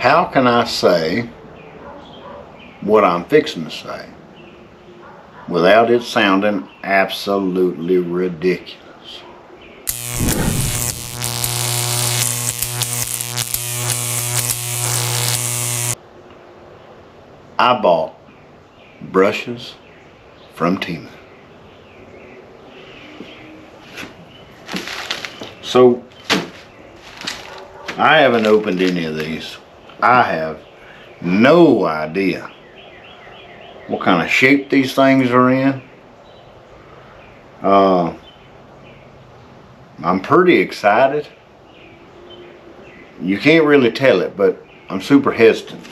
how can I say what I'm fixing to say without it sounding absolutely ridiculous? I bought brushes from Temu. So I haven't opened any of these. I have no idea what kind of shape these things are in. I'm pretty excited. You can't really tell it, but I'm super hesitant.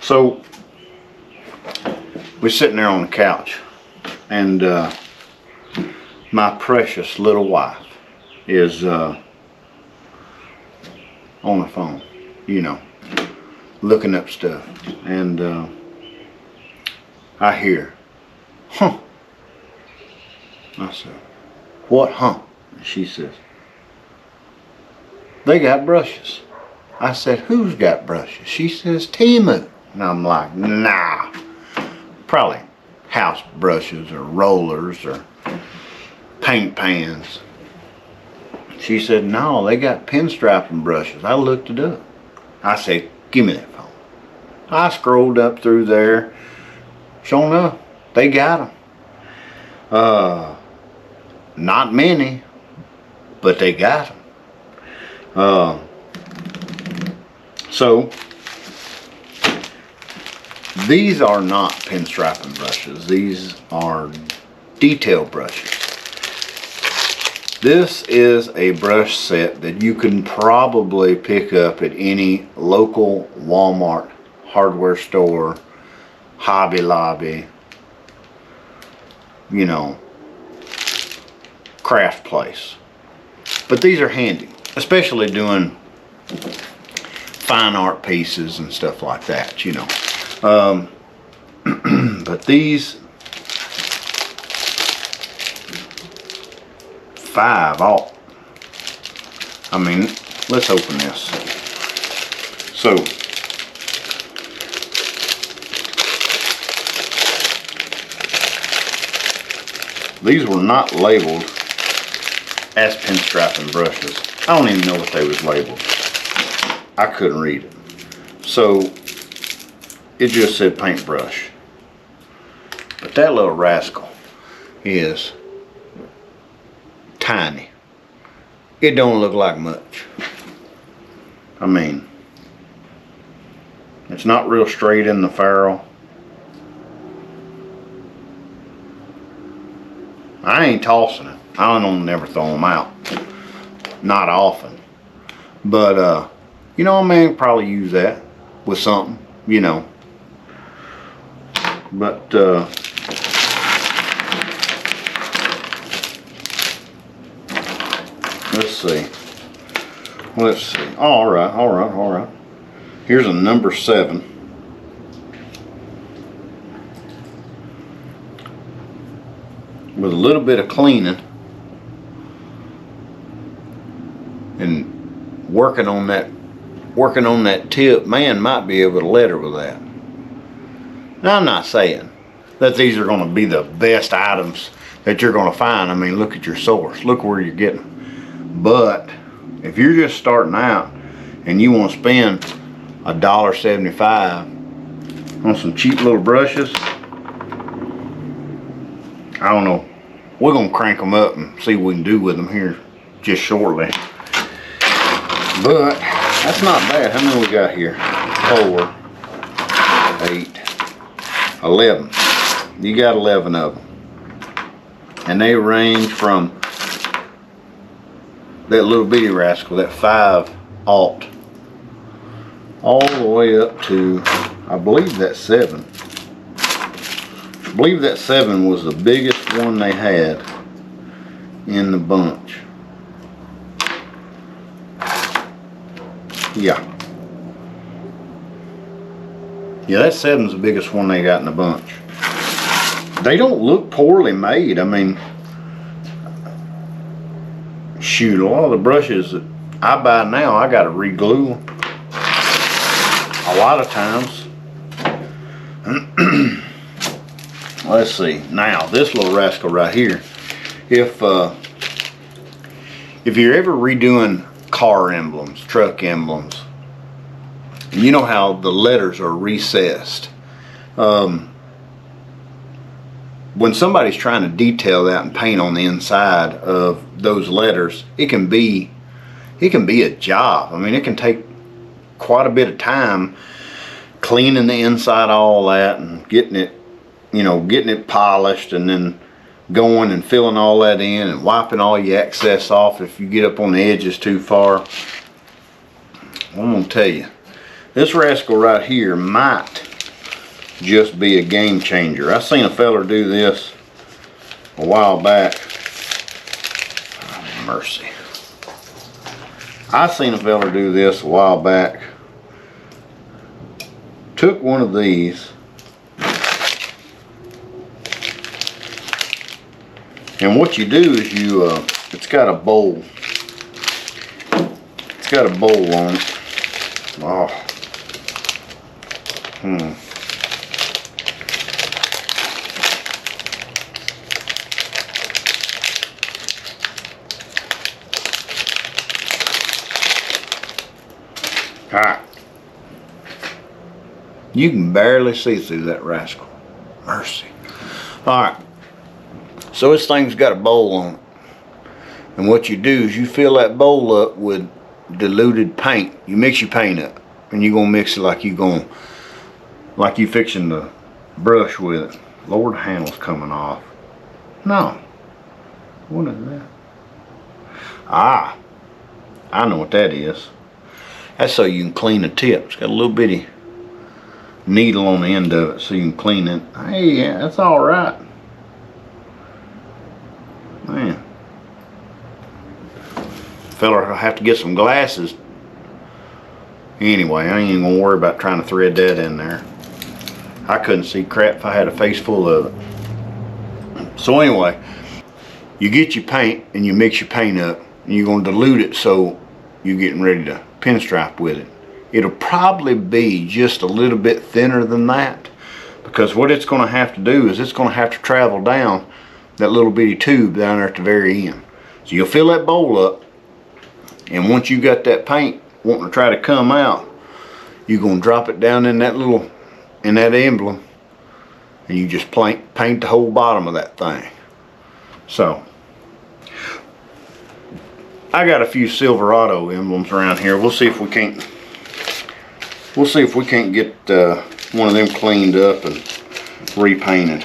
So we're sitting there on the couch, and my precious little wife is on the phone, you know, looking up stuff, and I hear, huh? I said, what, huh? And she says, they got brushes. I said, who's got brushes? She says, Temu. And I'm like, nah, probably house brushes or rollers or paint pans. She said, no, they got pinstriping brushes. I looked it up. I said, give me that phone. I scrolled up through there. Sure enough, they got them. Not many, but they got them. So these are not pinstriping brushes. These are detail brushes. This is a brush set that you can probably pick up at any local Walmart, hardware store, Hobby Lobby, you know, craft place. But these are handy, especially doing fine art pieces and stuff like that, you know. But these 5-aught. I mean, let's open this. So these were not labeled as pinstriping brushes. I don't even know what they was labeled. I couldn't read it. So it just said paintbrush. But that little rascal is tiny. It don't look like much. I mean, it's not real straight in the ferrule. I ain't tossing it. I don't never throw them out. Not often. But, you know, I may probably use that with something, you know. But, let's see. Let's see. All right. Here's a number 7. With a little bit of cleaning and working on that tip, man might be able to letter with that. Now, I'm not saying that these are going to be the best items that you're going to find. I mean, look at your source. Look where you're getting them. But if you're just starting out and you want to spend $1.75 on some cheap little brushes, I don't know. We're going to crank them up and see what we can do with them here just shortly. But that's not bad. How many we got here? 4, 8, 11. You got 11 of them. And they range from that little bitty rascal, that 5-aught, all the way up to, I believe that's 7. I believe that 7 was the biggest one they had in the bunch. Yeah, that 7's the biggest one they got in the bunch. they don't look poorly made. I mean, shoot, a lot of the brushes that I buy now, I gotta re-glue them a lot of times. Let's see, now this little rascal right here, if you're ever redoing car emblems, truck emblems, you know how the letters are recessed. When somebody's trying to detail that and paint on the inside of those letters, it can be a job. I mean, it can take quite a bit of time cleaning the inside, all that, and getting it, you know, getting it polished, and then going and filling all that in and wiping all your excess off if you get up on the edges too far. I'm gonna tell you, this rascal right here might just be a game changer. I seen a feller do this a while back. Oh, mercy. I seen a feller do this a while back. Took one of these and what you do is you it's got a bowl. It's got a bowl on it. Oh. Alright. You can barely see through that rascal. Mercy. Alright. So this thing's got a bowl on it. And what you do is you fill that bowl up with diluted paint. You mix your paint up. And you're gonna mix it like you fixing the brush with it. Lord, the handle's coming off. No. What is that? Ah. I know what that is. That's so you can clean the tip. It's got a little bitty needle on the end of it so you can clean it. Hey, yeah, that's alright. Man. Fella will have to get some glasses. Anyway, I ain't even gonna worry about trying to thread that in there. I couldn't see crap if I had a face full of it. So anyway, you get your paint and you mix your paint up and you're gonna dilute it so you're getting ready to pinstripe with it. It'll probably be just a little bit thinner than that, because what it's going to have to do is it's going to have to travel down that little bitty tube down there at the very end. So you'll fill that bowl up, and once you got that paint wanting to try to come out, you're going to drop it down in that emblem, and you just paint the whole bottom of that thing. So I got a few Silverado emblems around here. We'll see if we can't get one of them cleaned up and repainted.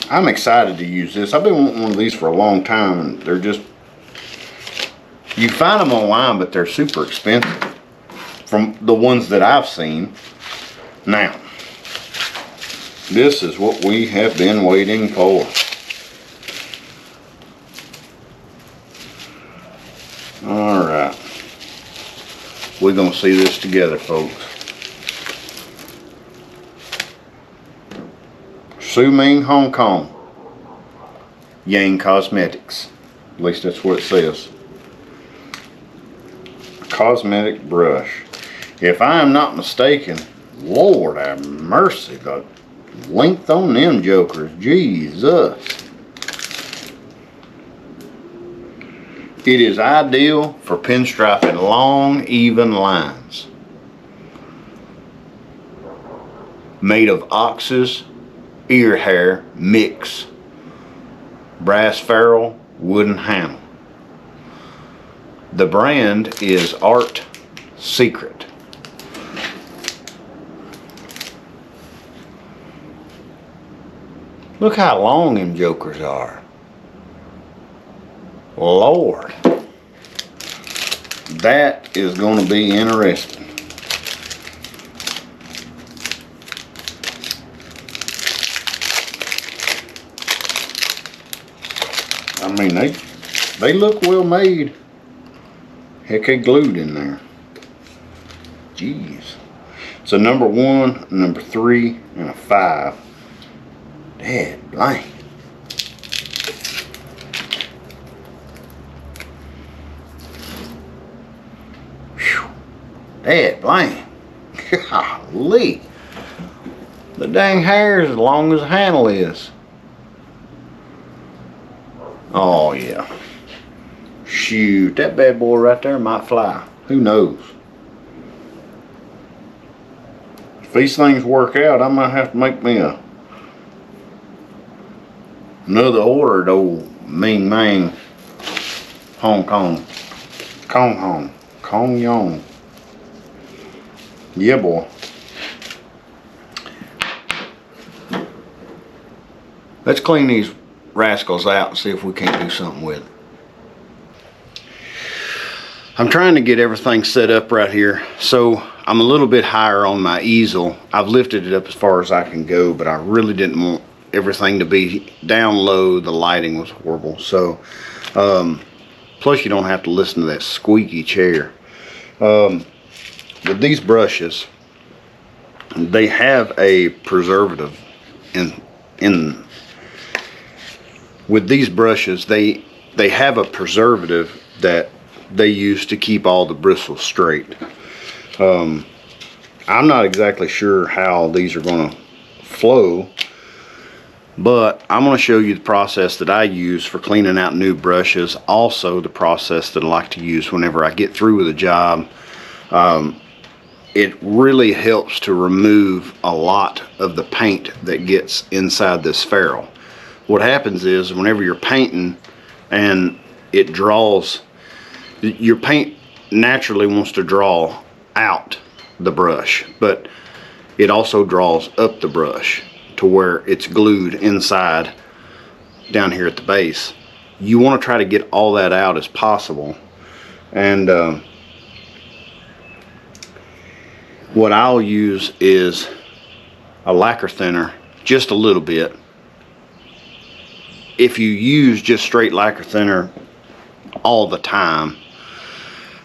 I'm excited to use this. I've been wanting one of these for a long time, and they're just, you find them online, but they're super expensive from the ones that I've seen. Now, this is what we have been waiting for. Alright. We're going to see this together, folks. Suming, Hong Kong. Yang Cosmetics. At least that's what it says. A cosmetic brush. If I am not mistaken, Lord have mercy, the length on them jokers. Jesus. It is ideal for pinstriping long, even lines. Made of ox's ear hair mix. Brass ferrule, wooden handle. The brand is Art Secret. Look how long them jokers are. Lord, that is going to be interesting. I mean, they look well made. Heck, they glued in there. Jeez. It's a number 1, number 3, and a 5. Dad blank. Whew. Dad blank. Golly. The dang hair is as long as the handle is. Oh yeah. Shoot, that bad boy right there might fly. Who knows? If these things work out, I might have to make me another order at old Ming Mang Hong Kong. Kong Yong. Yeah, boy. Let's clean these rascals out and see if we can't do something with it. I'm trying to get everything set up right here, so I'm a little bit higher on my easel. I've lifted it up as far as I can go, but I really didn't want everything to be down low. The lighting was horrible, so plus you don't have to listen to that squeaky chair. With these brushes, they have a preservative in with these brushes. They have a preservative that they use to keep all the bristles straight. I'm not exactly sure how these are going to flow, but I'm going to show you the process that I use for cleaning out new brushes. Also the process that I like to use whenever I get through with a job. It really helps to remove a lot of the paint that gets inside this ferrule. What happens is whenever you're painting and it draws, your paint naturally wants to draw out the brush, but it also draws up the brush to where it's glued inside down here at the base. You want to try to get all that out as possible. And what I'll use is a lacquer thinner, just a little bit. If you use just straight lacquer thinner all the time,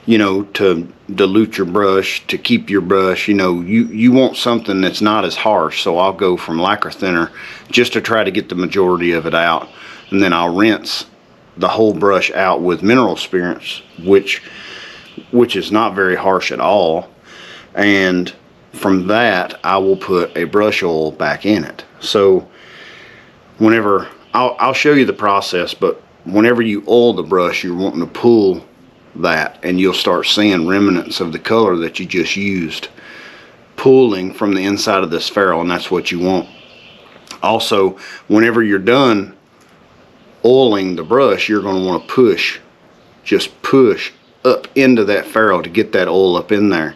you know, to dilute your brush, to keep your brush, you know, you want something that's not as harsh. So I'll go from lacquer thinner just to try to get the majority of it out, and then I'll rinse the whole brush out with mineral spirits, which is not very harsh at all. And from that I will put a brush oil back in it. So whenever I'll show you the process, but whenever you oil the brush, you're wanting to pull that, and you'll start seeing remnants of the color that you just used pulling from the inside of this ferrule, and that's what you want. Also, whenever you're done oiling the brush, you're going to want to just push up into that ferrule to get that oil up in there.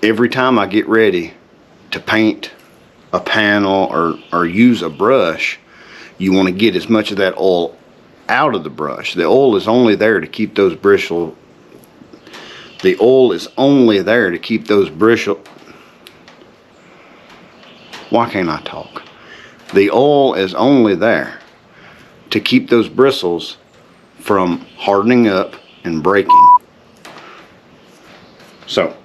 Every time I get ready to paint a panel or use a brush, you want to get as much of that oil out of the brush. The oil is only there to keep those bristles. The oil is only there to keep those bristles. Why can't I talk? The oil is only there to keep those bristles from hardening up and breaking. So,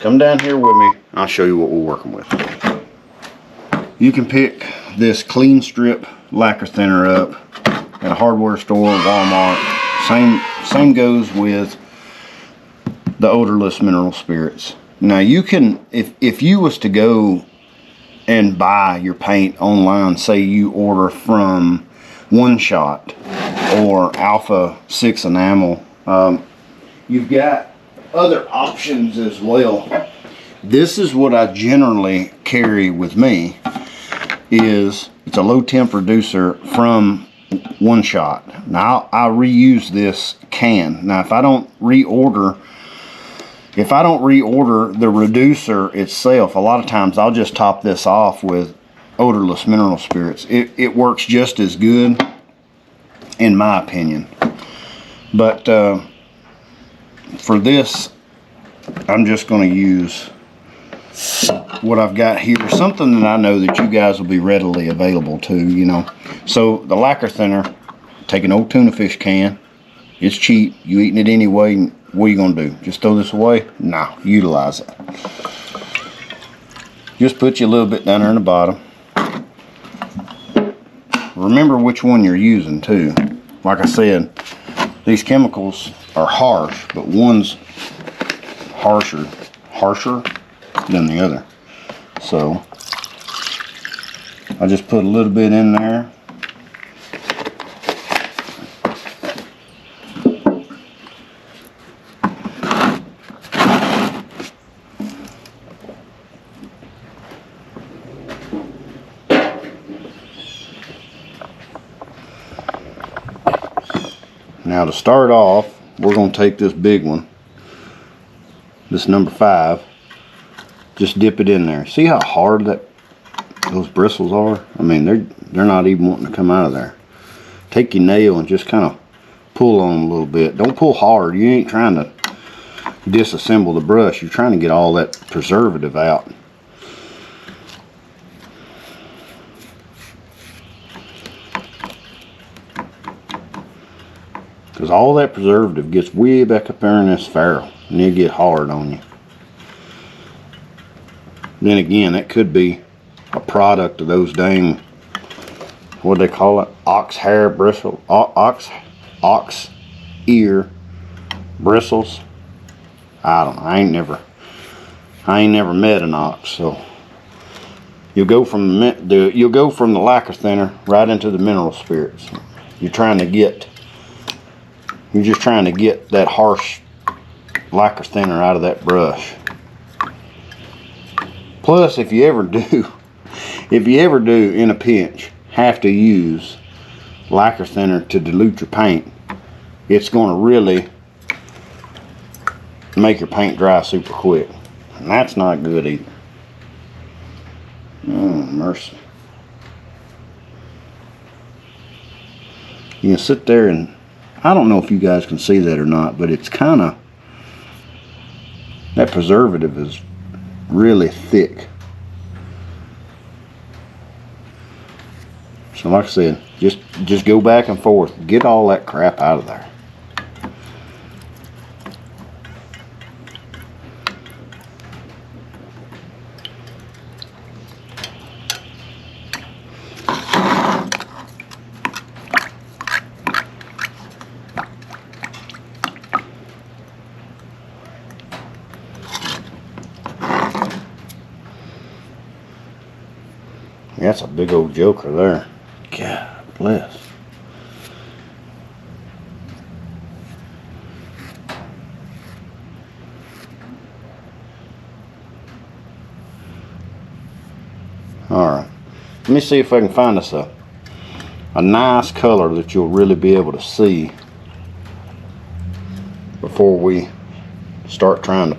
come down here with me. I'll show you what we're working with. You can pick this clean strip lacquer thinner up at a hardware store, Walmart. Same goes with the odorless mineral spirits. Now you can, if you was to go and buy your paint online, say you order from One Shot or Alpha 6 Enamel, you've got other options as well. This is what I generally carry with me. It's a low temp reducer from One Shot. Now I'll reuse this can. Now if I don't reorder the reducer itself, a lot of times I'll just top this off with odorless mineral spirits. It works just as good, in my opinion. But for this, I'm just going to use what I've got here, something that I know that you guys will be readily available to, you know. So the lacquer thinner, take an old tuna fish can. It's cheap. You eating it anyway. What are you going to do? Just throw this away? No, utilize it. Just put you a little bit down there in the bottom. remember which one you're using too. Like I said, these chemicals are harsh, but one's harsher than the other. So I just put a little bit in there. Now to start off, we're going to take this big one, this number 5, just dip it in there. See how hard those bristles are? I mean, they're not even wanting to come out of there. Take your nail and just kind of pull on them a little bit. Don't pull hard. You ain't trying to disassemble the brush. You're trying to get all that preservative out. Because all that preservative gets way back up there in this ferrule, and it'll get hard on you. Then again, that could be a product of those dang, what do they call it? Ox hair bristle, ox ear bristles. I don't know. I ain't never met an ox, so you'll go from the lacquer thinner right into the mineral spirits. You're just trying to get that harsh lacquer thinner out of that brush. Plus, if you ever do in a pinch have to use lacquer thinner to dilute your paint, it's going to really make your paint dry super quick, and that's not good either. Oh mercy. You can sit there and, I don't know if you guys can see that or not, but it's kind of, that preservative is really thick. So like I said, just go back and forth, get all that crap out of there. That's a big old joker there. God bless. Alright. Let me see if I can find us a nice color that you'll really be able to see before we start trying to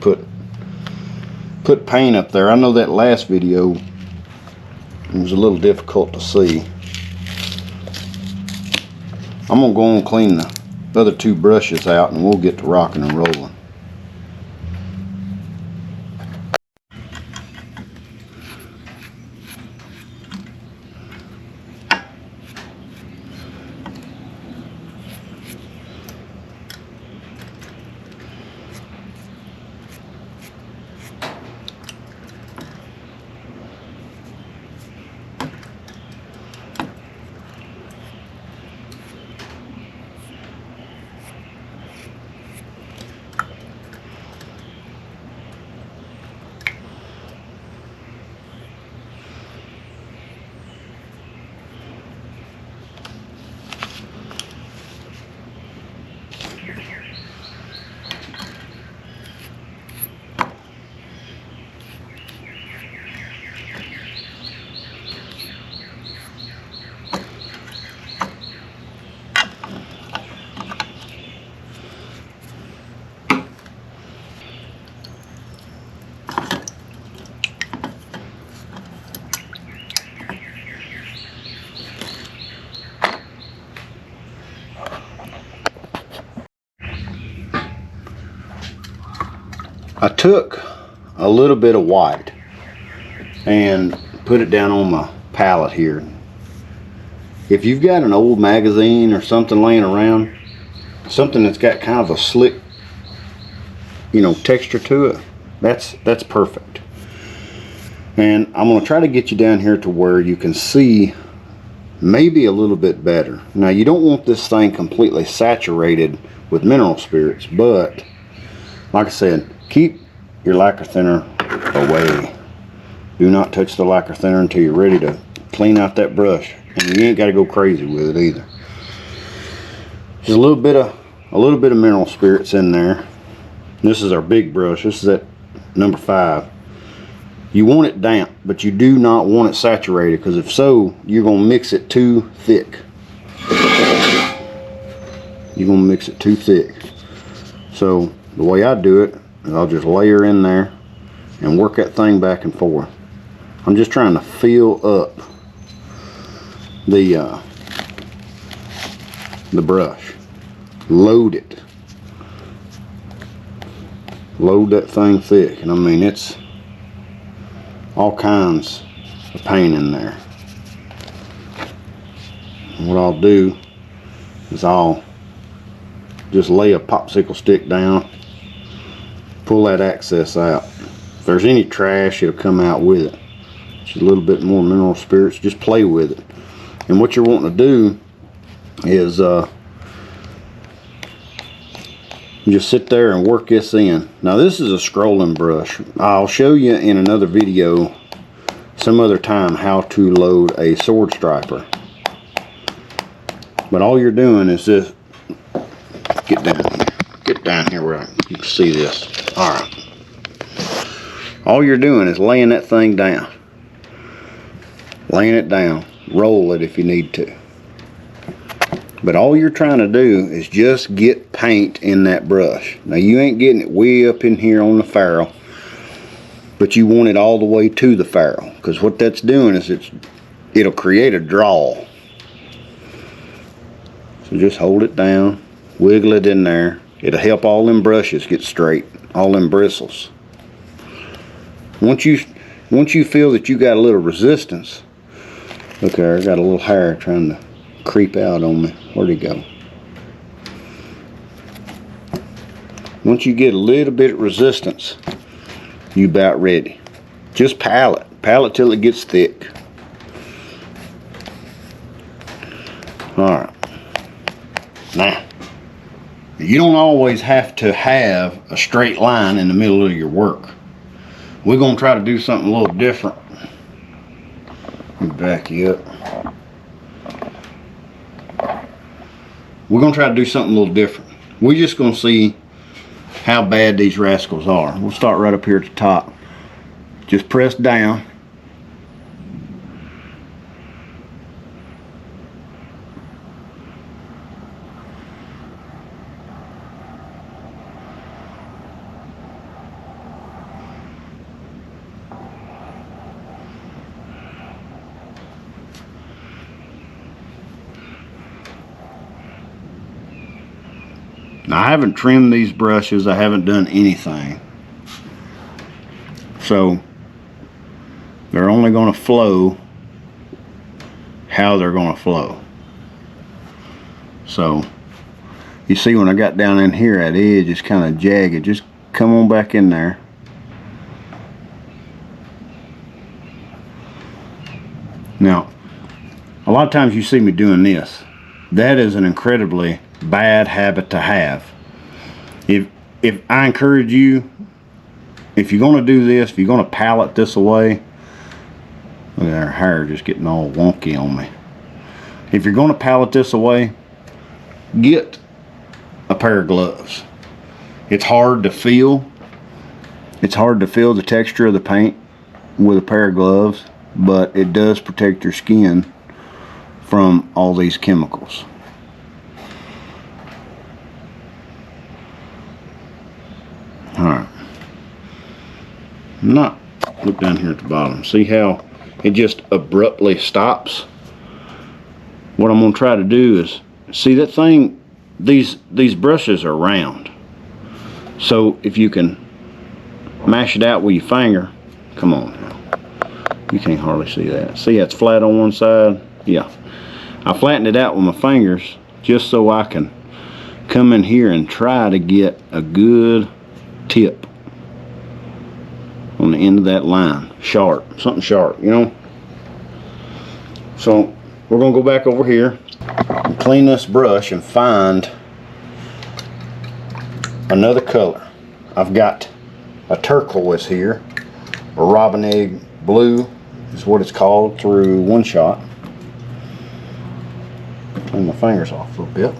put paint up there. I know that last video it was a little difficult to see. I'm going to go and clean the other 2 brushes out and we'll get to rocking and rolling. I took a little bit of white and put it down on my palette here. If you've got an old magazine or something laying around, something that's got kind of a slick, texture to it, that's perfect. And I'm going to try to get you down here to where you can see maybe a little bit better. Now you don't want this thing completely saturated with mineral spirits, but like I said, keep your lacquer thinner away. Do not touch the lacquer thinner until you're ready to clean out that brush, and you ain't got to go crazy with it either. Just a little bit of mineral spirits in there. This is our big brush. This is at number 5. You want it damp, but you do not want it saturated, because if so, you're going to mix it too thick. You're going to mix it too thick. So the way I do it is I'll just layer in there and work that thing back and forth. I'm just trying to fill up the brush. Load it. Load that thing thick. And I mean, it's all kinds of paint in there. And what I'll do is I'll just lay a popsicle stick down, pull that excess out. If there's any trash, it'll come out with it. Just a little bit more mineral spirits, just play with it. And what you're wanting to do is just sit there and work this in. Now this is a scrolling brush. I'll show you in another video some other time how to load a sword striper. But all you're doing is this. Get down here where you can see this. Alright. All you're doing is laying that thing down. Laying it down. Roll it if you need to. But all you're trying to do is just get paint in that brush. Now you ain't getting it way up in here on the ferrule, but you want it all the way to the ferrule, because what that's doing is it'll create a draw. So just hold it down, wiggle it in there. It'll help all them brushes get straight, all them bristles. Once you feel that you got a little resistance, look there, I got a little hair trying to creep out on me. Where'd he go? Once you get a little bit of resistance, you about ready. Just pile it till it gets thick. Alright. Now, you don't always have to have a straight line in the middle of your work. We're going to try to do something a little different. Let me back you up. We're going to try to do something a little different. We're just going to see how bad these rascals are. We'll start right up here at the top. Just press down. Now, I haven't trimmed these brushes. I haven't done anything. So they're only going to flow how they're going to flow. So you see when I got down in here, that edge is kind of jagged. Just come on back in there. Now, a lot of times you see me doing this. That is an incredibly bad habit to have. If I encourage you, if you're going to do this, if you're going to palette this away, look at her hair just getting all wonky on me. If you're going to palette this away, get a pair of gloves. It's hard to feel. It's hard to feel the texture of the paint with a pair of gloves, but it does protect your skin from all these chemicals. Alright. Look down here at the bottom. See how it just abruptly stops? What I'm going to try to do is, see that thing, these brushes are round. So if you can mash it out with your finger, come on now. You can't hardly see that. See how it's flat on one side? Yeah. I flattened it out with my fingers just so I can come in here and try to get a good tip on the end of that line. Sharp, something sharp, you know. So we're gonna go back over here and clean this brush and find another color. I've got a turquoise here, or robin egg blue is what it's called, through One Shot. Clean my fingers off a little bit.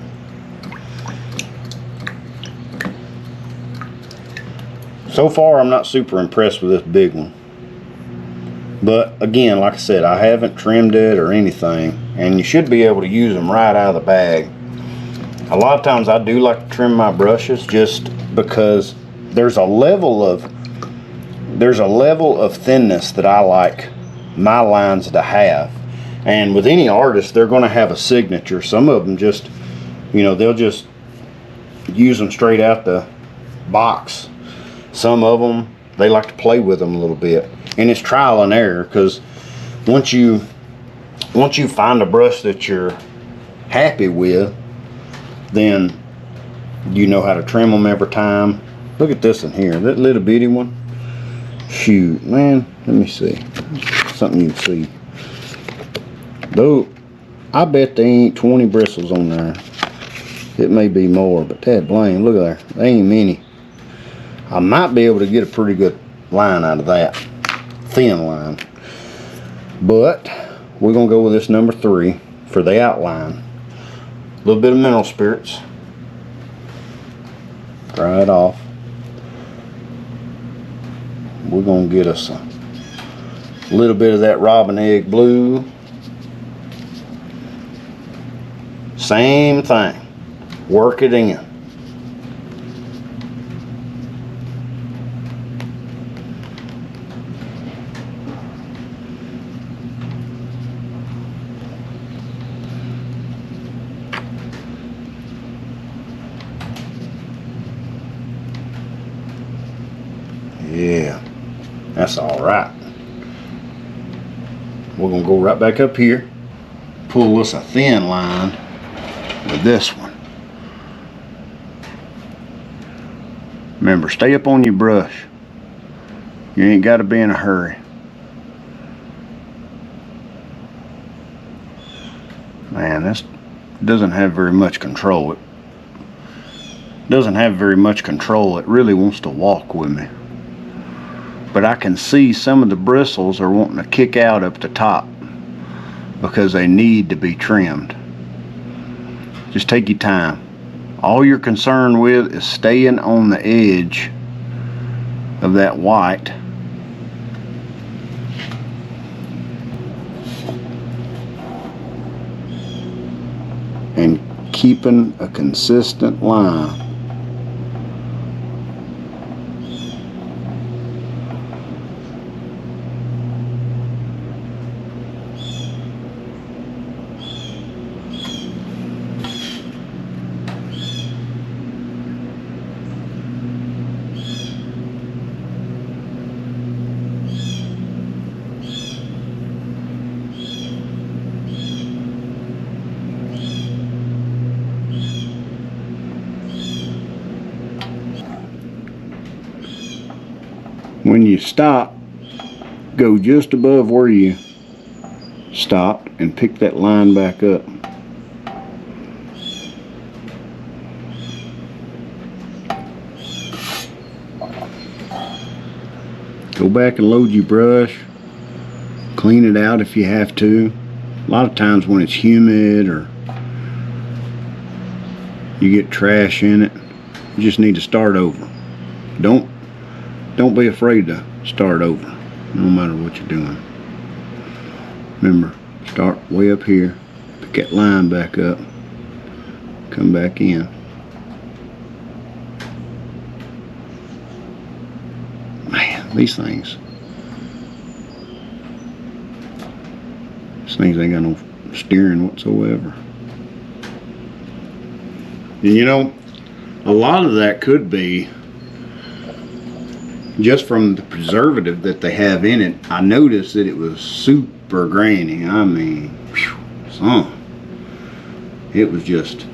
So far I'm not super impressed with this big one, but again, like I said, I haven't trimmed it or anything, and you should be able to use them right out of the bag. A lot of times I do like to trim my brushes just because there's a level of thinness that I like my lines to have. And with any artist, they're going to have a signature. Some of them just, you know, they'll just use them straight out the box. Some of them, they like to play with them a little bit. And it's trial and error, because once you find a brush that you're happy with, then you know how to trim them every time. Look at this in here, that little bitty one. Shoot, man, let me see. Something you can see. Though, I bet there ain't 20 bristles on there. It may be more, but that blame, look at there. There ain't many. I might be able to get a pretty good line out of that. Thin line. But, we're going to go with this number 3 for the outline. A little bit of mineral spirits. Dry it off. We're going to get us a little bit of that robin egg blue. Same thing. Work it in. Yeah, that's all right. We're gonna go right back up here, pull us a thin line with this one. Remember, stay up on your brush. You ain't got to be in a hurry. Man, this doesn't have very much control. It doesn't have very much control. It really wants to walk with me. But I can see some of the bristles are wanting to kick out up the top because they need to be trimmed. Just take your time. All you're concerned with is staying on the edge of that white. And keeping a consistent line. When you stop, go just above where you stopped and pick that line back up. Go back and load your brush. Clean it out if you have to. A lot of times when it's humid or you get trash in it, you just need to start over. Don't be afraid to start over, no matter what you're doing. Remember, start way up here, pick that line back up, come back in. Man, these things ain't got no steering whatsoever. And you know, a lot of that could be just from the preservative that they have in it. I noticed that it was super grainy. I mean, it was just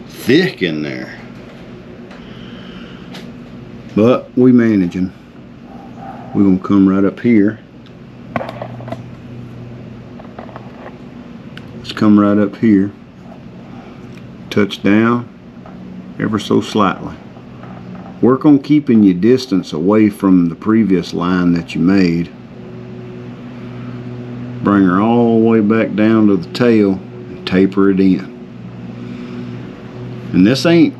thick in there. But we managing. We're gonna come right up here come right up here, touch down ever so slightly. Work on keeping your distance away from the previous line that you made. Bring her all the way back down to the tail and taper it in. And this ain't,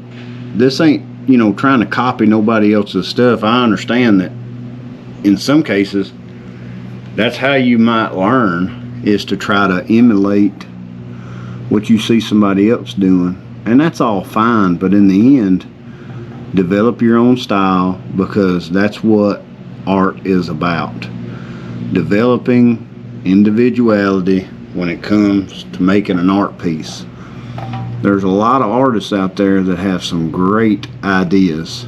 you know, trying to copy nobody else's stuff. I understand that in some cases that's how you might learn, is to try to emulate what you see somebody else doing. And that's all fine, but in the end, develop your own style, because that's what art is about. Developing individuality when it comes to making an art piece. There's a lot of artists out there that have some great ideas,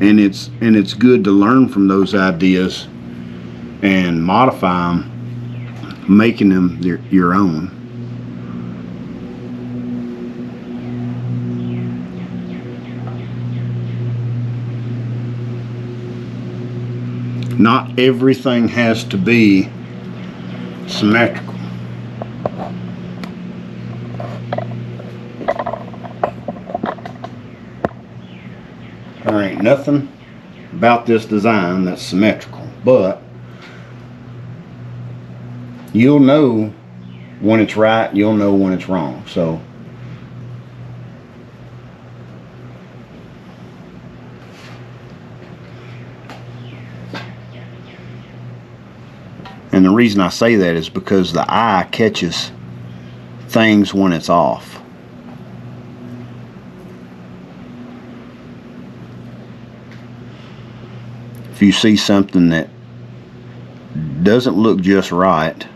and it's good to learn from those ideas and modify them, making them your own. Not everything has to be symmetrical. There ain't nothing about this design that's symmetrical, but you'll know when it's right, you'll know when it's wrong. So and the reason I say that is because the eye catches things when it's off. If you see something that doesn't look just right,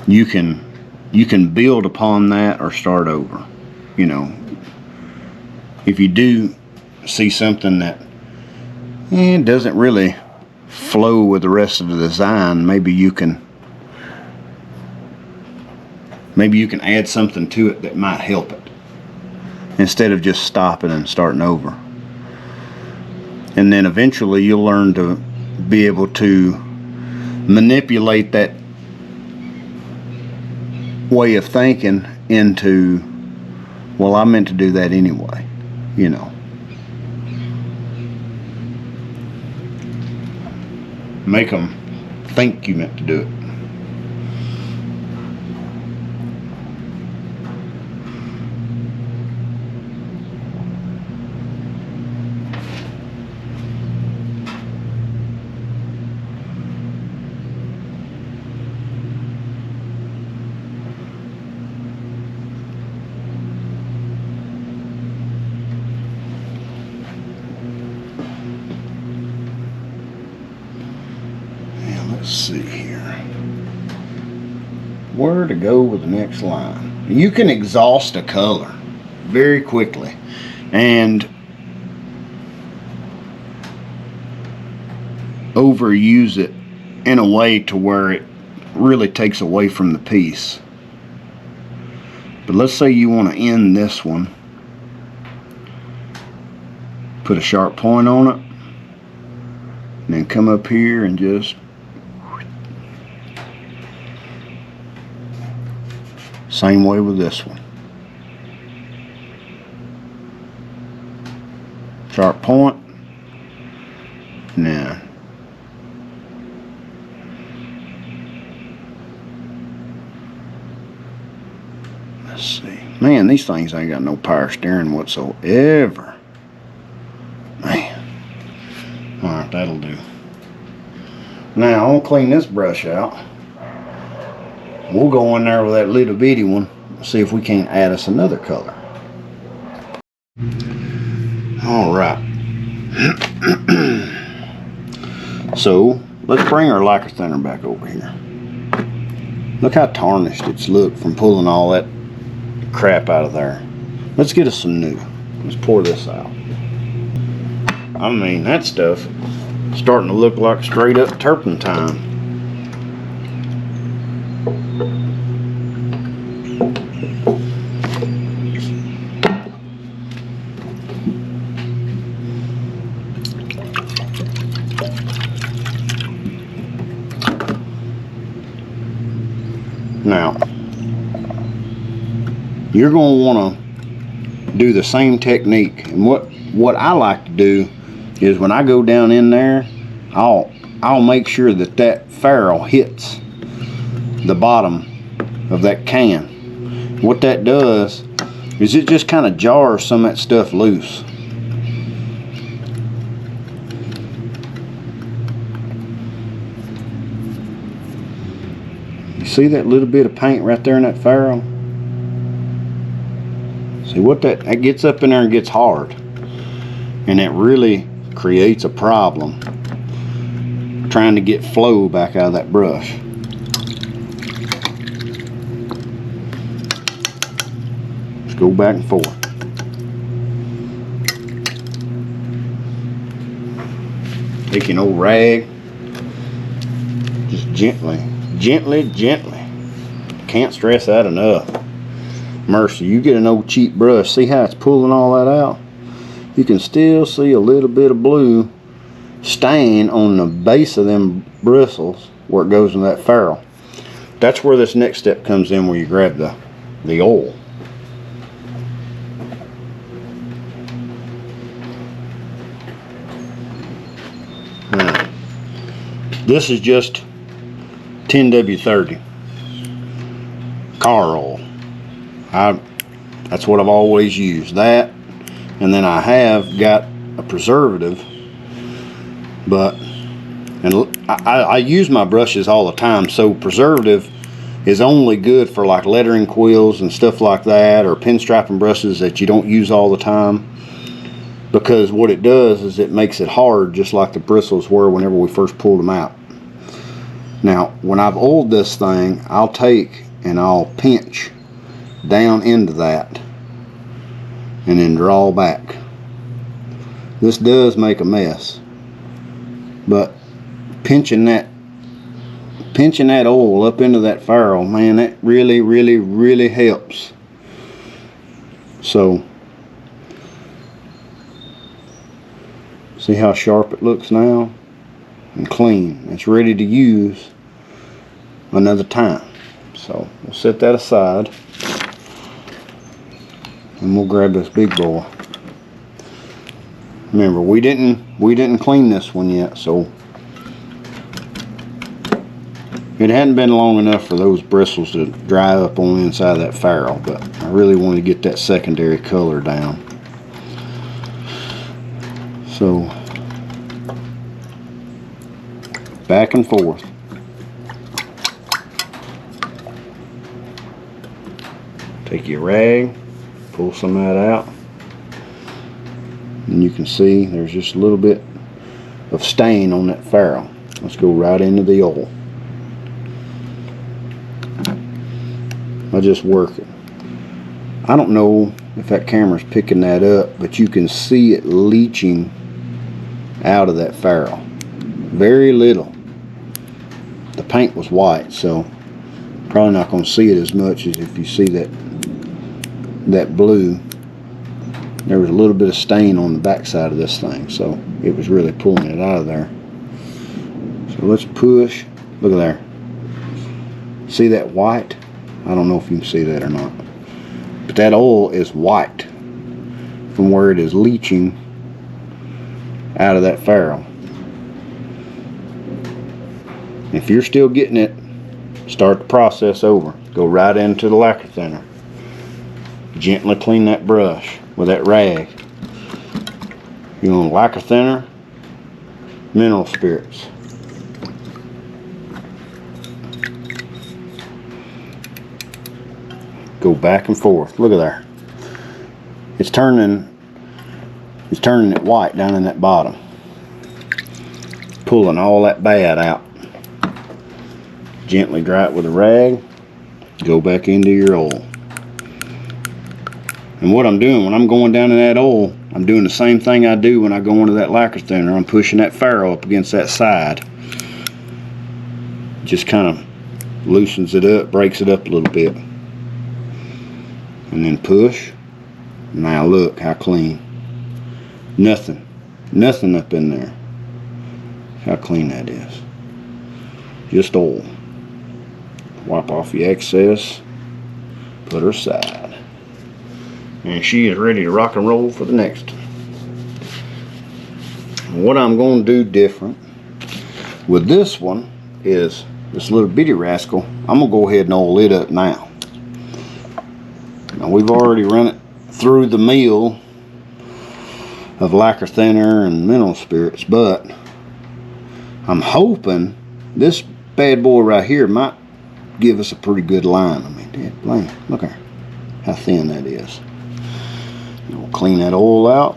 you can build upon that or start over. You know, if you do see something that doesn't really flow with the rest of the design, maybe you can add something to it that might help it, instead of just stopping and starting over. And then eventually you'll learn to be able to manipulate that way of thinking into, well, I meant to do that anyway, you know. Make them think you meant to do it. Let's see here where to go with the next line. You can exhaust a color very quickly and overuse it in a way to where it really takes away from the piece. But let's say you want to end this one, put a sharp point on it, and then come up here and just same way with this one. Sharp point. Now, let's see. Man, these things ain't got no power steering whatsoever. Man. Alright, that'll do. Now, I'm gonna clean this brush out. We'll go in there with that little bitty one, see if we can't add us another color. Alright. So, let's bring our lacquer thinner back over here. Look how tarnished it's looked from pulling all that crap out of there. Let's get us some new. Let's pour this out. I mean, that stuff is starting to look like straight up turpentine. Now, you're going to want to do the same technique. And what I like to do is when I go down in there, I'll make sure that that ferrule hits the bottom of that can. What that does is it just kind of jars some of that stuff loose. You see that little bit of paint right there in that ferrule? See what that gets up in there and gets hard, and it really creates a problem trying to get flow back out of that brush. Just go back and forth. Take an old rag, just gently. Can't stress that enough. Mercy, you get an old cheap brush, see how it's pulling all that out? You can still see a little bit of blue stain on the base of them bristles where it goes in that ferrule. That's where this next step comes in, where you grab the oil. Now, this is just 10W30 car oil. That's what I've always used, that, and then I have got a preservative, but I use my brushes all the time, so preservative is only good for like lettering quills and stuff like that, or pinstriping brushes that you don't use all the time, because what it does is it makes it hard, just like the bristles were whenever we first pulled them out. Now, when I've oiled this thing, I'll take and I'll pinch down into that and then draw back. This does make a mess, but pinching that oil up into that ferrule, man, that really helps. So see how sharp it looks now and clean. It's ready to use another time. So we'll set that aside and we'll grab this big boy. Remember, we didn't clean this one yet, so it hadn't been long enough for those bristles to dry up on the inside of that ferrule, but I really wanted to get that secondary color down. So back and forth. Take your rag, pull some of that out, and you can see there's just a little bit of stain on that ferrule. Let's go right into the oil. I just work it. I don't know if that camera's picking that up, but you can see it leaching out of that ferrule. Very little. The paint was white, so probably not going to see it as much as if you see that blue. There was a little bit of stain on the back side of this thing, so it was really pulling it out of there. So let's push. Look at there. See that white? I don't know if you can see that or not, but that oil is white from where it is leaching out of that ferrule. If you're still getting it, start the process over. Go right into the lacquer thinner. Gently clean that brush with that rag. You want lacquer thinner, mineral spirits. Go back and forth. Look at there. It's turning it white down in that bottom. Pulling all that bad out. Gently dry it with a rag. Go back into your oil. And what I'm doing when I'm going down in that oil, I'm doing the same thing I do when I go into that lacquer thinner. I'm pushing that ferrule up against that side. Just kind of loosens it up, breaks it up a little bit. And then push. Now look how clean. Nothing up in there. How clean that is. Just oil. Wipe off the excess. Put her aside. And she is ready to rock and roll for the next one. What I'm going to do different with this one is this little bitty rascal. I'm going to go ahead and oil it up now. Now we've already run it through the mill of lacquer thinner and mineral spirits, but I'm hoping this bad boy right here might give us a pretty good line. I mean, damn, look at how thin that is. We'll clean that oil out.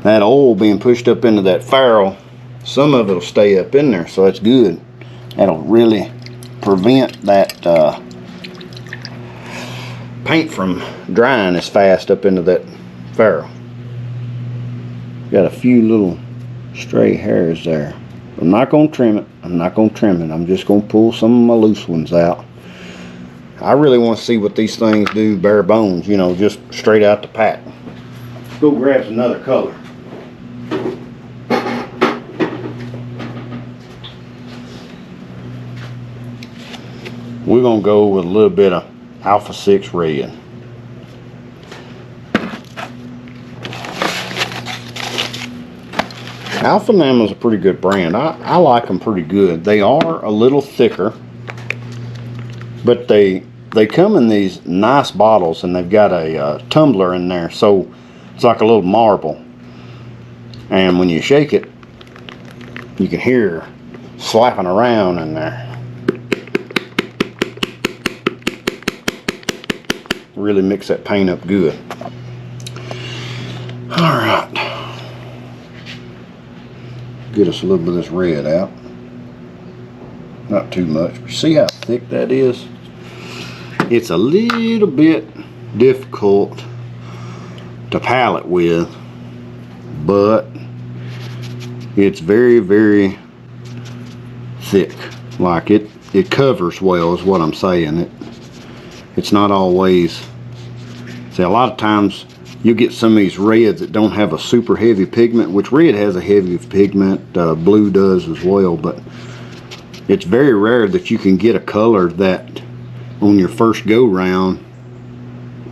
That oil being pushed up into that ferrule, some of it will stay up in there, so that's good. That'll really prevent that paint from drying as fast up into that ferrule. Got a few little stray hairs there. I'm not going to trim it. I'm just going to pull some of my loose ones out. I really want to see what these things do bare bones, you know, just straight out the pack. Let's go grab another color. We're going to go with a little bit of Alpha 6 red. Alpha Temu is a pretty good brand. I like them pretty good. They are a little thicker, but they come in these nice bottles, and they've got a tumbler in there, so it's like a little marble. And when you shake it, you can hear slapping around in there. Really mix that paint up good. All right. Get us a little bit of this red out. Not too much. See how thick that is? It's a little bit difficult to palette with, but it's very, very thick. Like it covers well is what I'm saying. It's not always. See, a lot of times you get some of these reds that don't have a super heavy pigment, which red has a heavy pigment, blue does as well, but it's very rare that you can get a color that on your first go round,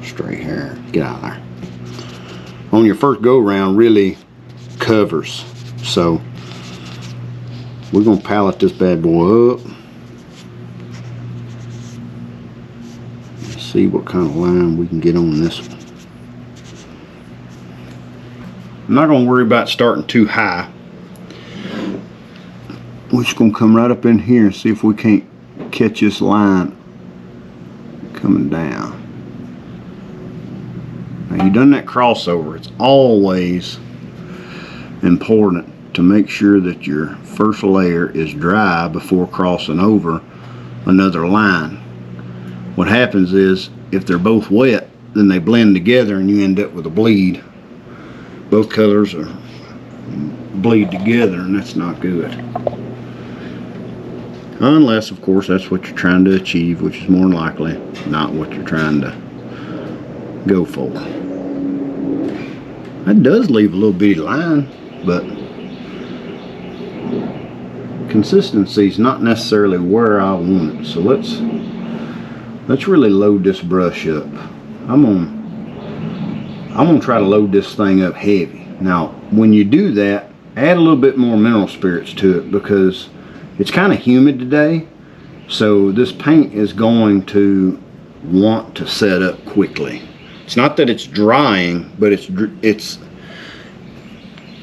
stray hair, get out of there, on your first go round really covers. So we're going to palette this bad boy up. See what kind of line we can get on this one. I'm not going to worry about starting too high. We're just going to come right up in here and see if we can't catch this line coming down. Now you've done that crossover. It's always important to make sure that your first layer is dry before crossing over another line. What happens is, if they're both wet, then they blend together and you end up with a bleed. Both colors are bleed together, and that's not good. Unless, of course, that's what you're trying to achieve, which is more than likely not what you're trying to go for. That does leave a little bitty line, but consistency is not necessarily where I want it. So let's really load this brush up. I'm gonna try to load this thing up heavy. Now, when you do that, add a little bit more mineral spirits to it, because it's kind of humid today. So this paint is going to want to set up quickly. It's not that it's drying, but it's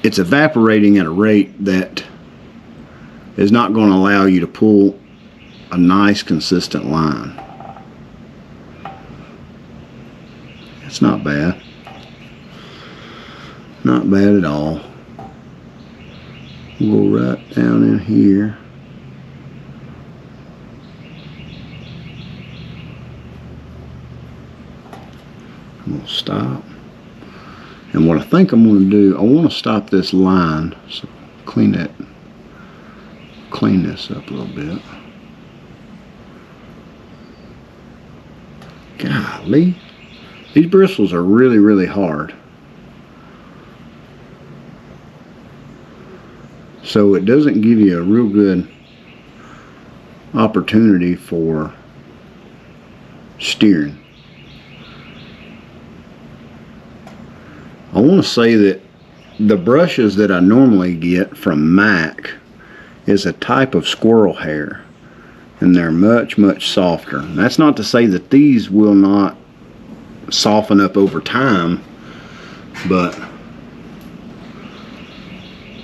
evaporating at a rate that is not going to allow you to pull a nice consistent line. It's not bad. Not bad at all. We'll go right down in here. I'm going to stop. And what I think I'm going to do, I want to stop this line. So clean this up a little bit. Golly. These bristles are really, really hard. So it doesn't give you a real good opportunity for steering. I want to say that the brushes that I normally get from Mac is a type of squirrel hair, and they're much softer. That's not to say that these will not soften up over time, but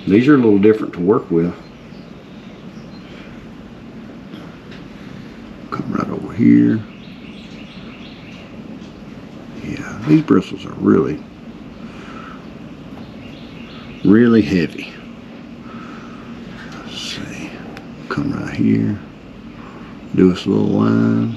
these are a little different to work with. Come right over here. Yeah, these bristles are really heavy. Let's see. Come right here. Do us a little line.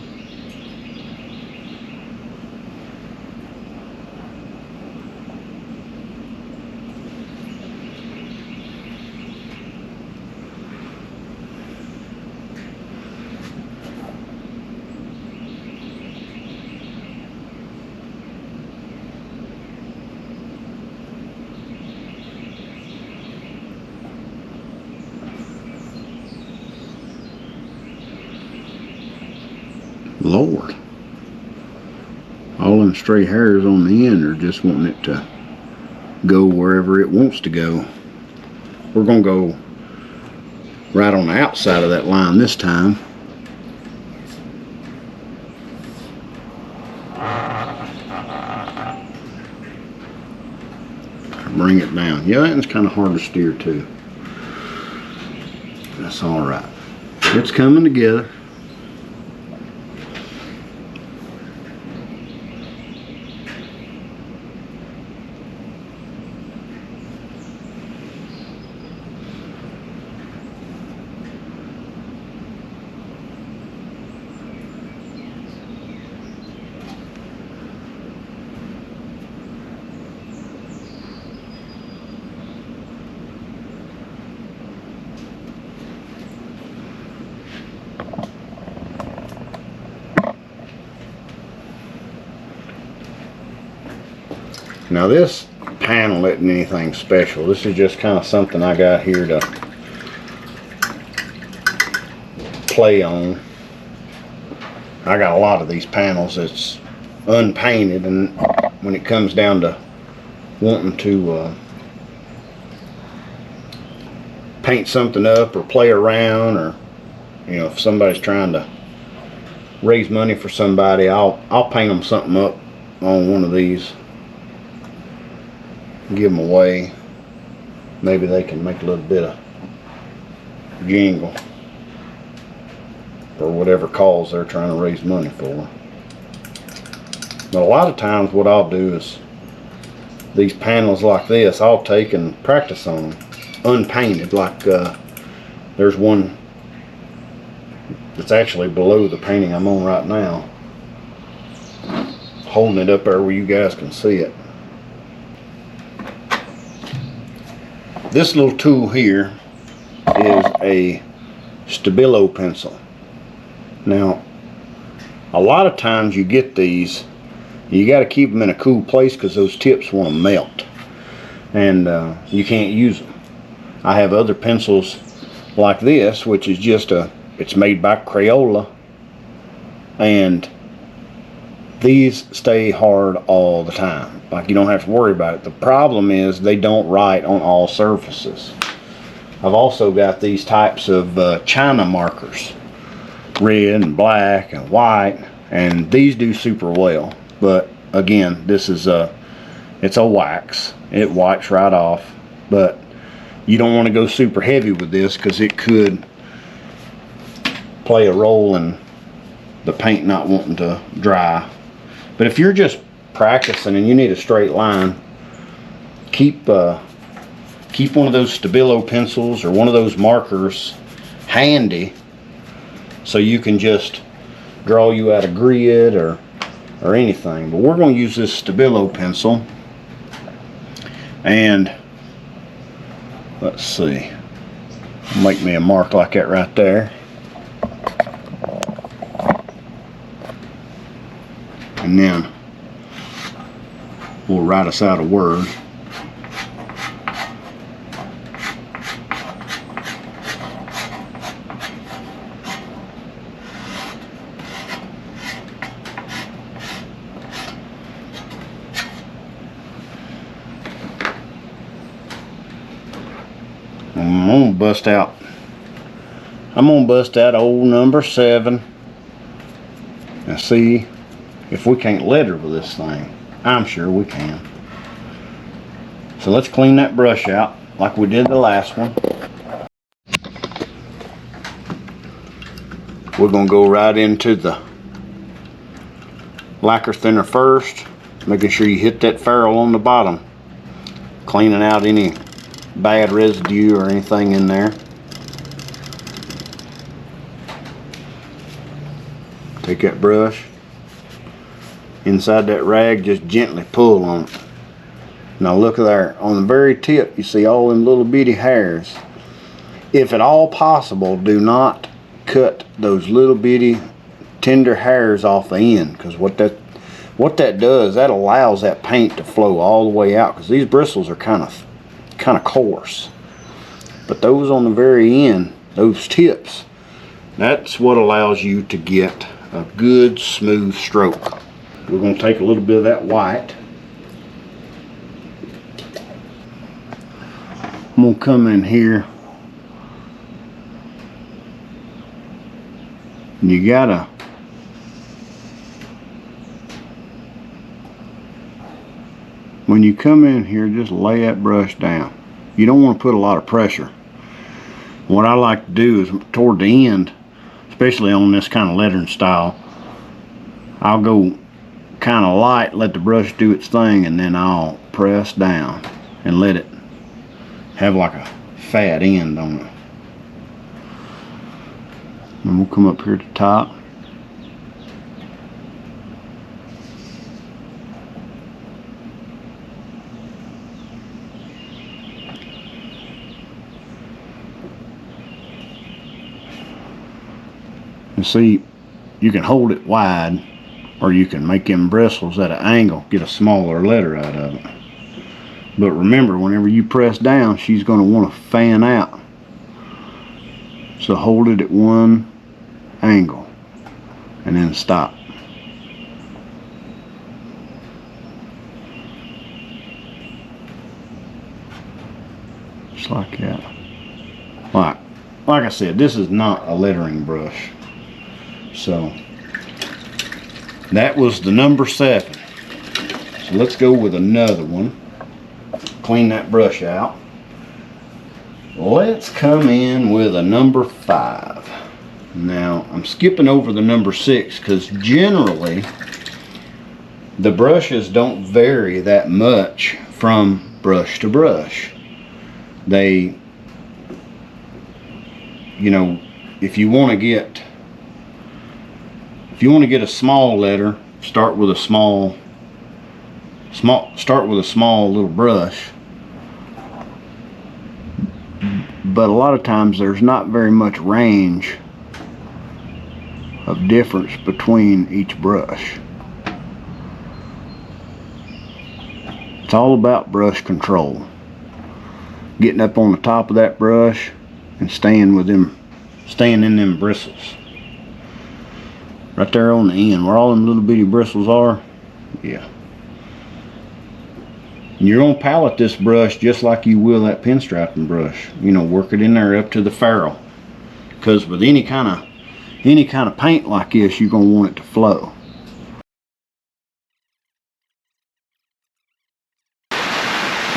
Lord, all them stray hairs on the end are just wanting it to go wherever it wants to go. We're gonna go right on the outside of that line this time. Bring it down. Yeah, that one's kind of hard to steer too. That's all right. It's coming together. Now this panel isn't anything special. This is just kind of something I got here to play on. I got a lot of these panels that's unpainted, and when it comes down to wanting to paint something up or play around, or you know, if somebody's trying to raise money for somebody, I'll paint them something up on one of these. Give them away. Maybe they can make a little bit of jingle for whatever cause they're trying to raise money for. But a lot of times what I'll do is these panels like this, I'll take and practice on them unpainted. Like there's one that's actually below the painting I'm on right now, holding it up there where you guys can see it. This little tool here is a Stabilo pencil. Now, a lot of times you get these, you got to keep them in a cool place because those tips want to melt, and you can't use them. I have other pencils like this, which is just it's made by Crayola, and these stay hard all the time. Like, you don't have to worry about it. The problem is they don't write on all surfaces. I've also got these types of China markers, red and black and white, and these do super well. But again, this is it's a wax. It wipes right off, but you don't want to go super heavy with this because it could play a role in the paint not wanting to dry. But if you're just practicing and you need a straight line, keep one of those Stabilo pencils or one of those markers handy so you can just draw you out a grid or anything. But we're going to use this Stabilo pencil, and let's see, make me a mark like that right there. And then we'll write us out a word. I'm gonna bust out old number 7 and see if we can't letter with this thing. I'm sure we can. So let's clean that brush out like we did the last one. We're gonna go right into the lacquer thinner first, making sure you hit that ferrule on the bottom, cleaning out any bad residue or anything in there. Take that brush, inside that rag, just gently pull on it. Now look there, on the very tip you see all them little bitty hairs. If at all possible, do not cut those little bitty tender hairs off the end, because what that does, that allows that paint to flow all the way out, because these bristles are kind of coarse. But those on the very end, those tips, that's what allows you to get a good smooth stroke. We're going to take a little bit of that white. I'm going to come in here. And you gotta when you come in here, just lay that brush down. You don't want to put a lot of pressure. What I like to do is toward the end, especially on this kind of lettering style, I'll go kind of light, let the brush do its thing, and then I'll press down and let it have like a fat end on it. And we'll come up here to the top. And see, you can hold it wide, or you can make them bristles at an angle, get a smaller letter out of it. But remember, whenever you press down, she's going to want to fan out. So hold it at one angle and then stop. Just like that. Like I said, this is not a lettering brush. So that was the number 7. So let's go with another one. Clean that brush out. Let's come in with a number 5. Now I'm skipping over the number 6 because generally the brushes don't vary that much from brush to brush. They, you know, if you want to get a small letter, start with a small little brush. But a lot of times there's not very much range of difference between each brush. It's all about brush control. Getting up on the top of that brush and staying in them bristles. Right there on the end, where all them little bitty bristles are. Yeah. And you're gonna palette this brush just like you will that pinstriping brush. You know, work it in there up to the ferrule. Because with any kind of paint like this, you're gonna want it to flow.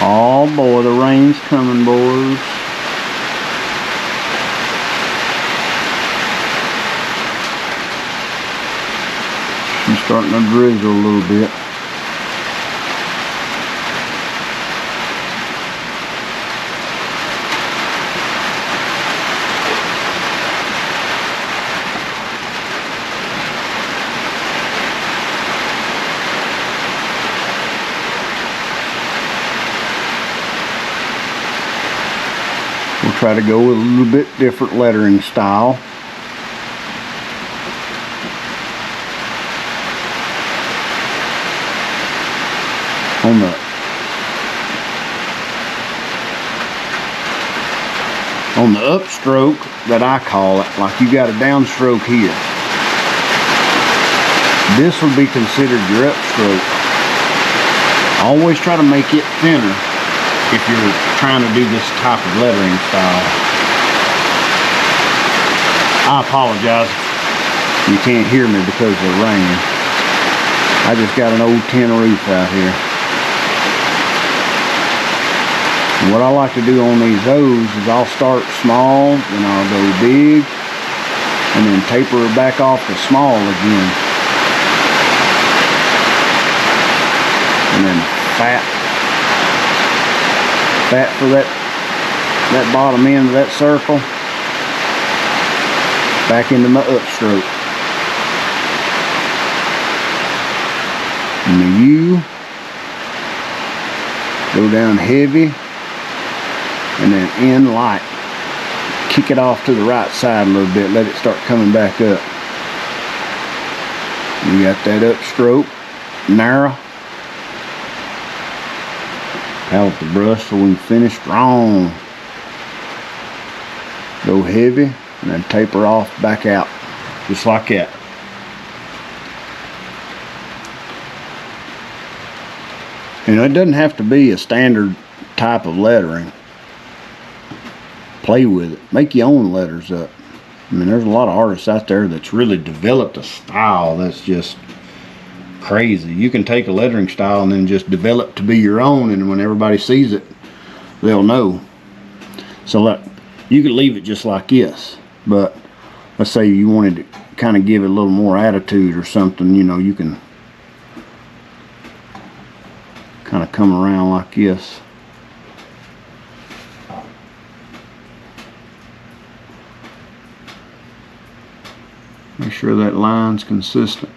Oh boy, the rain's coming, boys. She's starting to drizzle a little bit. We'll try to go with a little bit different lettering style. On the upstroke that I call it, like you got a downstroke here, this would be considered your upstroke. Always try to make it thinner if you're trying to do this type of lettering style. I apologize. You can't hear me because of the rain. I just got an old tin roof out here. And what I like to do on these O's is I'll start small, then I'll go big, and then taper it back off to small again. And then fat for that bottom end of that circle, back into my upstroke. And the U, go down heavy, and then in light. Kick it off to the right side a little bit, let it start coming back up. You got that upstroke, narrow. Out with the brush so we can finish strong. Go heavy and then taper off back out, just like that. You know, it doesn't have to be a standard type of lettering. Play with it. Make your own letters up. I mean, there's a lot of artists out there that's really developed a style that's just crazy. You can take a lettering style and then just develop to be your own, and when everybody sees it, they'll know. So look, you could leave it just like this, but let's say you wanted to kind of give it a little more attitude or something, you know, you can kind of come around like this. Make sure that line's consistent.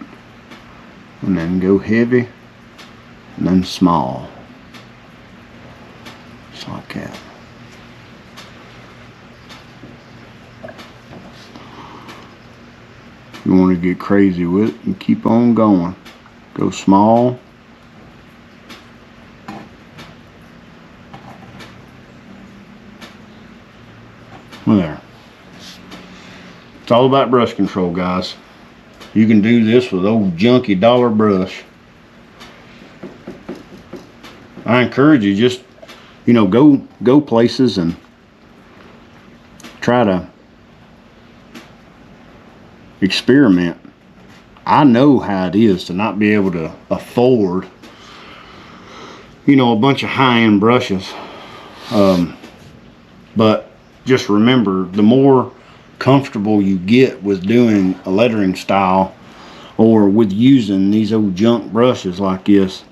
And then go heavy, and then small. Just like that. You want to get crazy with it and keep on going. Go small. There. It's all about brush control, guys. You can do this with old junky dollar brush. I encourage you, just, you know, go places and try to experiment. I know how it is to not be able to afford, you know, a bunch of high-end brushes. But just remember, the more comfortable you get with doing a lettering style or with using these old junk brushes like this,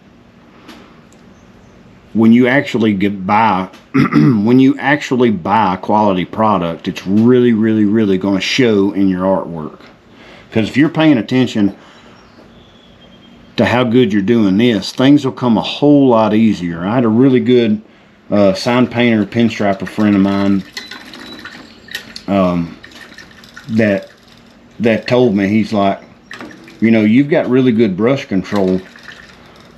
when you actually buy when you actually buy a quality product, it's really going to show in your artwork. Because if you're paying attention to how good you're doing this, things will come a whole lot easier. I had a really good sign painter, pinstriper friend of mine that told me, he's like, you know, you've got really good brush control,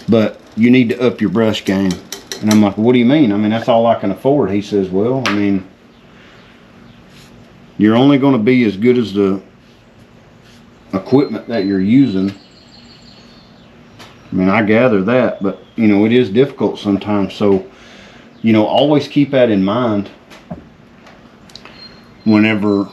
but you need to up your brush game. And I'm like, what do you mean? I mean, that's all I can afford. He says, well, I mean, you're only going to be as good as the equipment that you're using. I mean, I gather that, but you know, it is difficult sometimes. So, you know, always keep that in mind whenever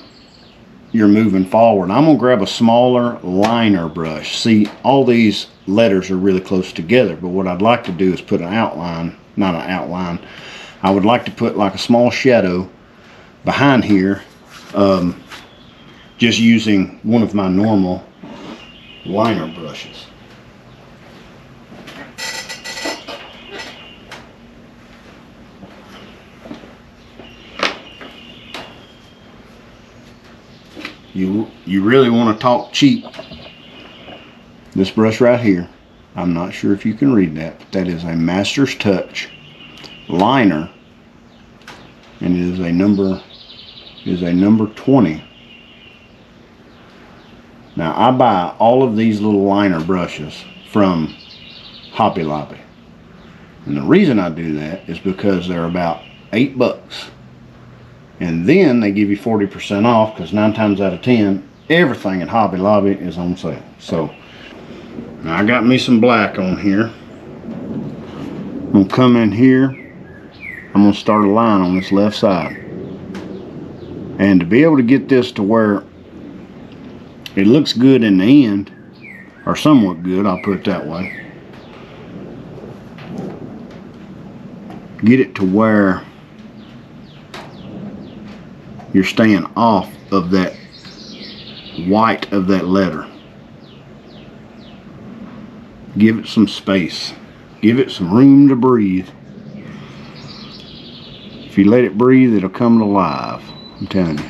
you're moving forward. I'm gonna grab a smaller liner brush. See, all these letters are really close together, but what I'd like to do is put an outline, not an outline. I would like to put like a small shadow behind here, just using one of my normal liner brushes. You really want to talk cheap. This brush right here, I'm not sure if you can read that, but that is a Master's Touch liner, and it is a number 20. Now I buy all of these little liner brushes from Hobby Lobby, and the reason I do that is because they're about $8. And then they give you 40% off, because 9 times out of 10, everything at Hobby Lobby is on sale. So, now I got me some black on here. I'm going to come in here. I'm going to start a line on this left side. And to be able to get this to where It looks good in the end, or somewhat good, I'll put it that way. Get it to where you're staying off of that white of that letter. Give it some space. Give it some room to breathe. If you let it breathe, it'll come alive. I'm telling you.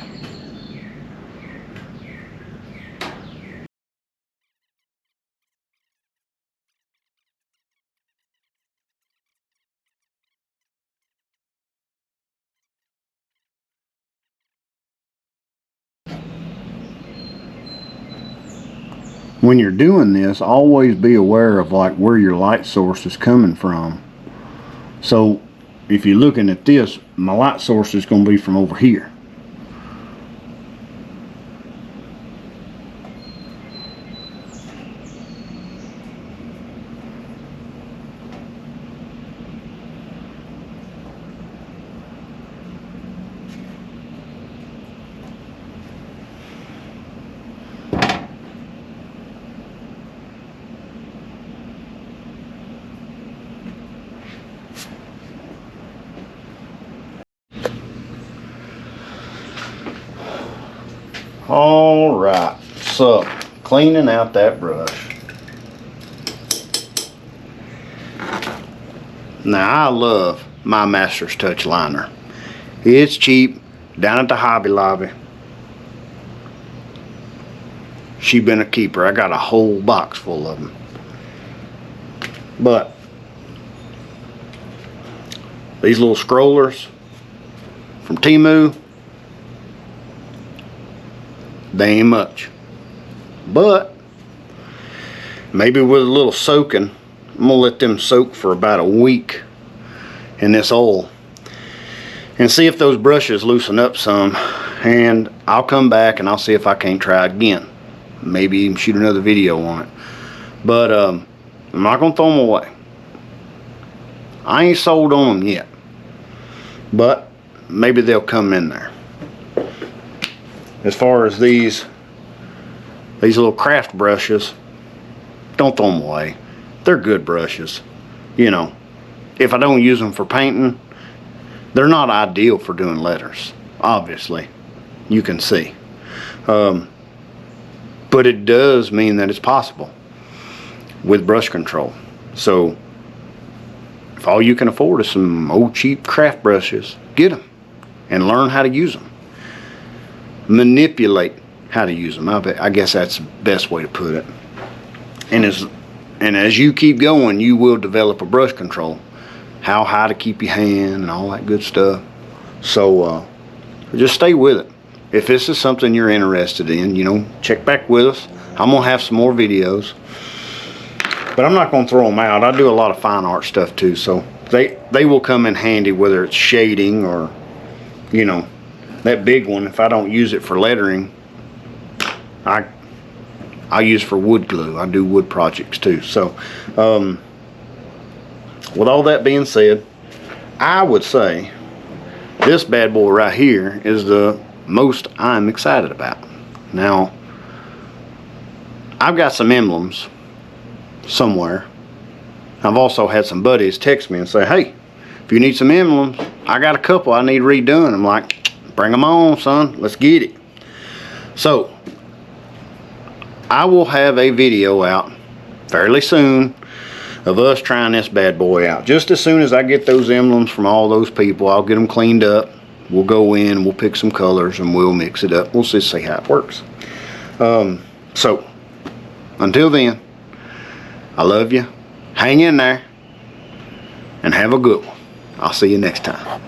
When you're doing this, always be aware of like where your light source is coming from. So if you're looking at this, my light source is going to be from over here. Alright, so cleaning out that brush. Now I love my Master's Touch liner. It's cheap, down at the Hobby Lobby. She been a keeper. I got a whole box full of them. But these little scrollers from Temu, they ain't much. But maybe with a little soaking, I'm gonna let them soak for about a week in this oil and see if those brushes loosen up some, and I'll come back and I'll see if I can't try it again. Maybe even shoot another video on it. But I'm not gonna throw them away. I ain't sold on them yet, but maybe they'll come in there. As far as these little craft brushes, don't throw them away. They're good brushes. You know, if I don't use them for painting, they're not ideal for doing letters, obviously. You can see. But it does mean that it's possible with brush control. So if all you can afford is some old cheap craft brushes, get them and learn how to use them. Manipulate how to use them. I guess that's the best way to put it. And as you keep going, you will develop a brush control, how high to keep your hand and all that good stuff. So just stay with it. If this is something you're interested in, you know, check back with us. I'm gonna have some more videos, but I'm not gonna throw them out. I do a lot of fine art stuff too, so they will come in handy, whether it's shading or, you know, that big one. If I don't use it for lettering, I use for wood glue. I do wood projects too. So with all that being said, I would say this bad boy right here is the most I'm excited about. Now I've got some emblems somewhere. I've also had some buddies text me and say, hey, if you need some emblems, I got a couple I need redone. I'm like, bring them on, son, let's get it. So I will have a video out fairly soon of us trying this bad boy out. Just as soon as I get those emblems from all those people, I'll get them cleaned up. We'll go in, we'll pick some colors and we'll mix it up. We'll just see how it works. So until then, I love you. Hang in there and have a good one. I'll see you next time.